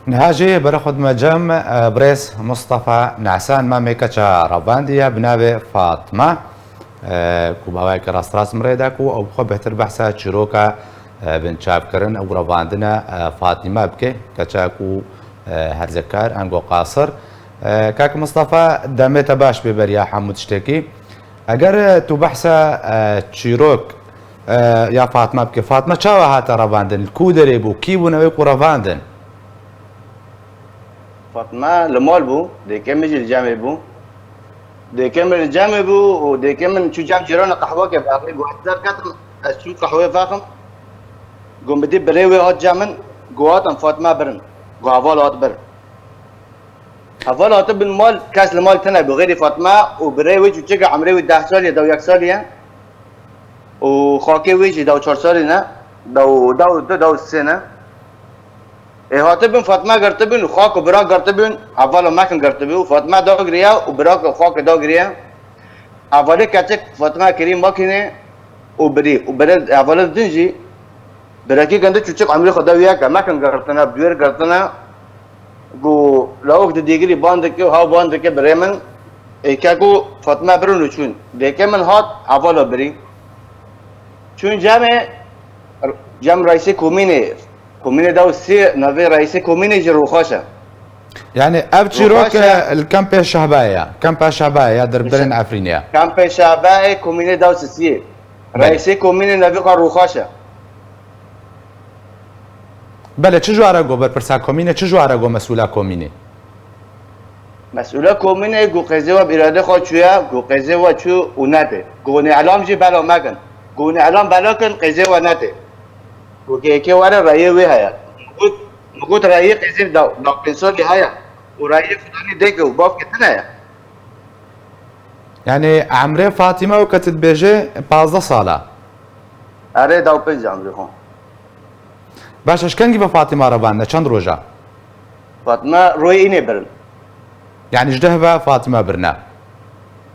نهاجي برخد مجم بريس مصطفى نعسان ما ميكا رابانديا بنابي فاطمة كوباوي كراستراس مريداكو او بخو بهتر بحثا تشيروكا بن شابكرن او راباندنا فاطمة بكي كتشاكو هرزكار انقو قاصر كاك مصطفى داميتا باش ببريا حمود شتكي اگر تو بحثا تشيروك يا فاطمة بكي فاطمة شاوها هاتا راباندن الكودري بو كيبو نويكو راباندن فاطمة لمال بو دي كم يجي الجامع بو دي كم الجامع بو ودي كم شو جام جيران قهوة كيف أخي وحتى كاتم شو قهوة فاخم قوم بدي بريوي هات جامن قوات فاطمة برن قهوة هات بر قهوة هات بالمال كاس المال تنا بغير فاطمة وبريوي شو تجا عمري 10 سال يا دو 1 سال يا وخاكي ويجي دو 4 سال نا دو سنة هاتبن فاطمة قرتبن وخاك وبراك قرتبن أولا ما كان قرتبن وفاطمة دوغريا وبراك وخاك دوغريا أولا كاتك فاطمة كريم ماكينة وبرد أولا دنجي براكي كنت تشوف عمري خدا وياك ما كان قرتنا بدوير قرتنا جو لو كنت ديجري باندك وهاو باندك بريمن كاكو فاطمة برون وشون ديك من هات أولا بري شون جام رئيس كوميني داو سي نافي رئيس كوميني جروخاشا يعني ابتشيروك الكامبي الشعبايه كامبا شعبايه دربلن عفرينيا كامبي شعبايه كوميني داو سي رئيس كوميني نافي روخاشا بله چه جواره گو برپرسا كوميني چه جواره گو مسؤولا كوميني مسؤولا كوميني گو قزوا باراده خود شويا گو قزوا چو ونته گوني علام جي بلا ماكن گوني علام بلاكن قزوا نته وكي ورا رأيه وياها مقول رأيه كذب داو بنسولي هيا ورأيه فلاني ديك وباف كتنا يعني عمري فاطمة وكتت بيجي 15 سالة أري داو بيج عمري خون باش اش كان جيبا فاطمة ربانا چند روجا فاطمة روي إني برن يعني جدهبا فاطمة برنا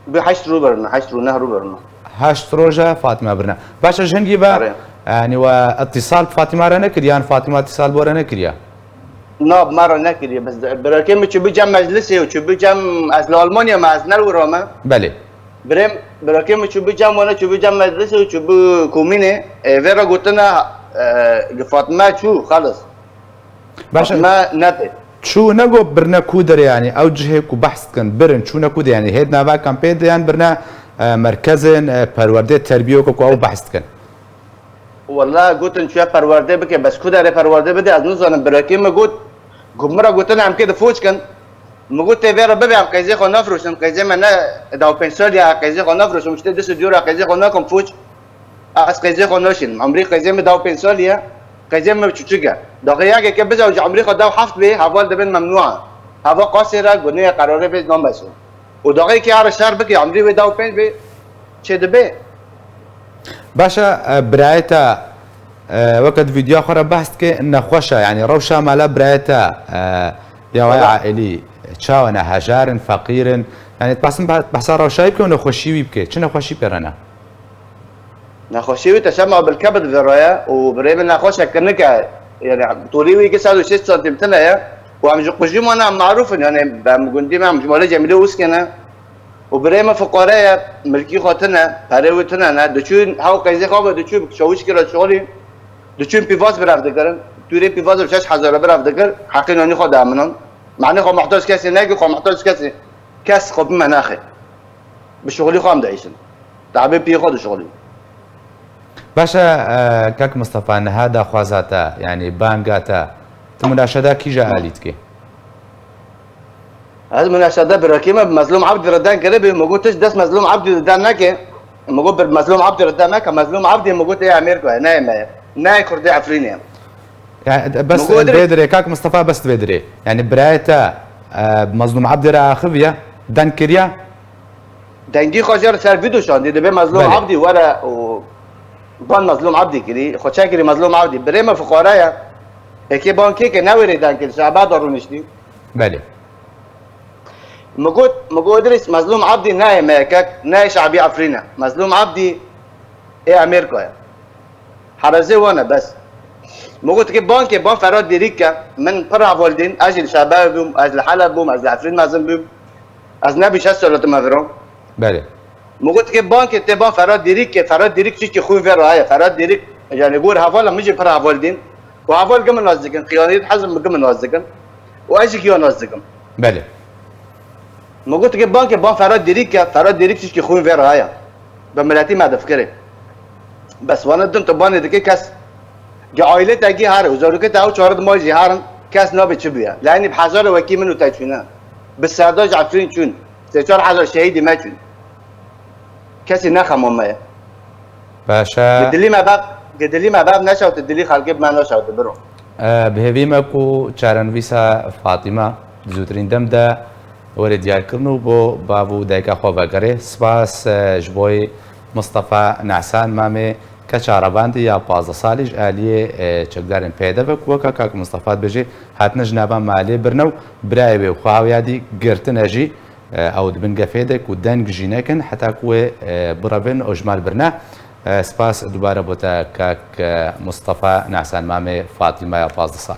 بحشت رو برنا حشت رو نهرو برنا هشت روجا فاطمة برنا باش اش هن جيبا يعني واتصال بفاطمة رانا كريان فاطمة اتصال بورانا كريا ناب مرة نكري بس براكم شو بيجام مجلسي وشو بيجام أصل ألمانيا مع أزنال وراما بله بريم براكم شو بيجام وانا شو بيجام مجلسي وشو بكوميني فيرا قلتنا فاطمة شو خلص فاطمة نتي شو نقو برنا كودر يعني او جهك وبحث كان برن شو نكود يعني هيدنا با كامبين يعني برنا مركزن پرورده تربيه او بحث كان والله قلت ان شويه پرورده بك بس كده پرورده بدي از نزانم براكي ما قلت قمره قلت انا عم كده فوج كان ما قلت فيرا ببي عم كيزي خو نفرش ام كيزي منا داو بنسول يا كيزي خو نفرش مش تدس ديورا كيزي خو نكم فوج اس كيزي خو نوشن عمري كيزي داو بنسول يا كيزي ما بتشجع دقيقه كده بزو عمري خو داو حفظ به حوال دبن ممنوعه هوا قاصره غنيه قراره به نام بس ودقيقه كي عار شهر بك عمري داو بن به چه دبه باشا برايتا وقت فيديو اخر بحث كي انه خوشة يعني روشة مالا برايتا يا ويا عائلي تشاونا هجار فقير يعني بحثا روشة يبكي انه خوشي يبكي شنو خوشي برنا نخوشي تسمع بالكبد في الرايه وبريم نخوشة كنك يعني طولي ويجي 6 سم تلا وعم جقجيم وانا معروف يعني بمقندي ما عم جمالي جميله وسكنه وبريمه فقراء ملكي خاطنا پروتنا نه دچون هاو قیزه خواب دچون شوش کرد شغلی دچون پیواز برافده کردن توی پیواز 6000 برافده کرد حقی نانی خود امنان معنی خو محتاج کسی نگی خو محتاج کس خب مناخه به شغلی خام دایشن تعبه پی خود شغلی باشا كاك مصطفى ان هذا خوازاتا يعني بانغاتا تمناشدا كي جا اليتكي هذا مناشدة براكيمة بمظلوم عبد ردان كده موجود تش مظلوم عبد ردان ناكي موجود بمظلوم عبد ردان ناكي مظلوم عبد موجود ايه امريكا ناي كردي عفرينيا يعني بس بدري كاك مصطفى بس بدري يعني برايتا مظلوم عبد را خفيا دان كريا دنجي خجر سر فيديو شان دي مظلوم عبدي ورا بان مظلوم عبدي كري خشاكري مظلوم عبدي بريمه فقرايا هيك بانكي كناوري دان كل شعبا دارونشتي بله مقود ادرس مظلوم عبدي ناي ماكك ناي شعبي عفرينا مظلوم عبدي ايه امريكا حرزي وانا بس موقت که بان فراد دیریک که من پر اولدین اجل شباب بوم اجل حلب بوم اجل عفرین مازن بوم از نبی 6 سالت مفرم بله موقت که بان فراد دیریک چی که خوی ورای فراد دیریک يعني قول هفولا مجي برا هفولدين وهفول قم نازقن خيانيت حزم قم نازقن واجي كيو نازقن بله ما قلت لك بان فراد ديريك تشكي خوين فيرا هايا بملاتي ما دفكري بس وانا دم تباني دكي كاس عائلة تاجي هار وزوجك تاو شهر ما يجي هارن كاس نابي تشبيها لاني بحجر وكي منو تاجفينا بالساداج عفرين شون تشار حجر شهيدي ما شون كاسي ناخا ماما باشا قدلي ما باب نشا وتدلي خلقي بما نشا وتبرو بهێویمەکو چارەنویسە فاتیمە زووترین دەمدا وەرە دیارکردن و بۆ باب و دایکە خۆڤەگەڕێ سپاس ji بۆی مستەفا ناسان مامێ کە چارەباندی یا 15 ساڵیش ئالیێ چەکدارن پێدەبە وەکە کاک مستەفات بژێ هاتنە ژنابان مالێ برنە و برایەوێ و خواویادی گرتنەژی ئەو دبن گەفێدێک و دەنگ ژینەکەن حتاکوێ بڕەبن ئەو ژمال برنا سپاس دووبارە بۆتە کاک مستەفا ناسان مامێ فاتیمە یا 15 ساڵ